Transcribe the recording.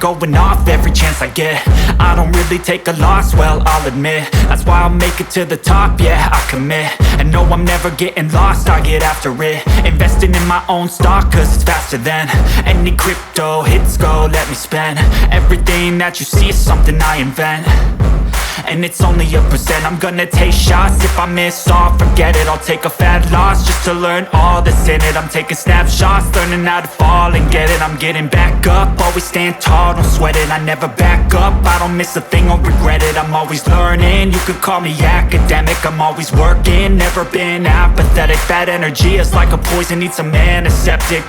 going off every chance I get. I don't really take a loss, well, I'll admit. That's why I'll make it to the top, yeah, I commit. And no, I'm never getting lost, I get after it. Investing in my own stock, cause it's faster than any crypto hits go, let me spend. Everything that you see is something I invent, and it's only a percent. I'm gonna take shots, if I miss all, forget it. I'll take a fat loss just to learn all that's in it. I'm taking snapshots, learning how to fall and get it. I'm getting back up, always stand tall, don't sweat it. I never back up, I don't miss a thing or regret it. I'm always learning, you could call me academic. I'm always working, never been apathetic. That energy is like a poison, needs some antiseptic.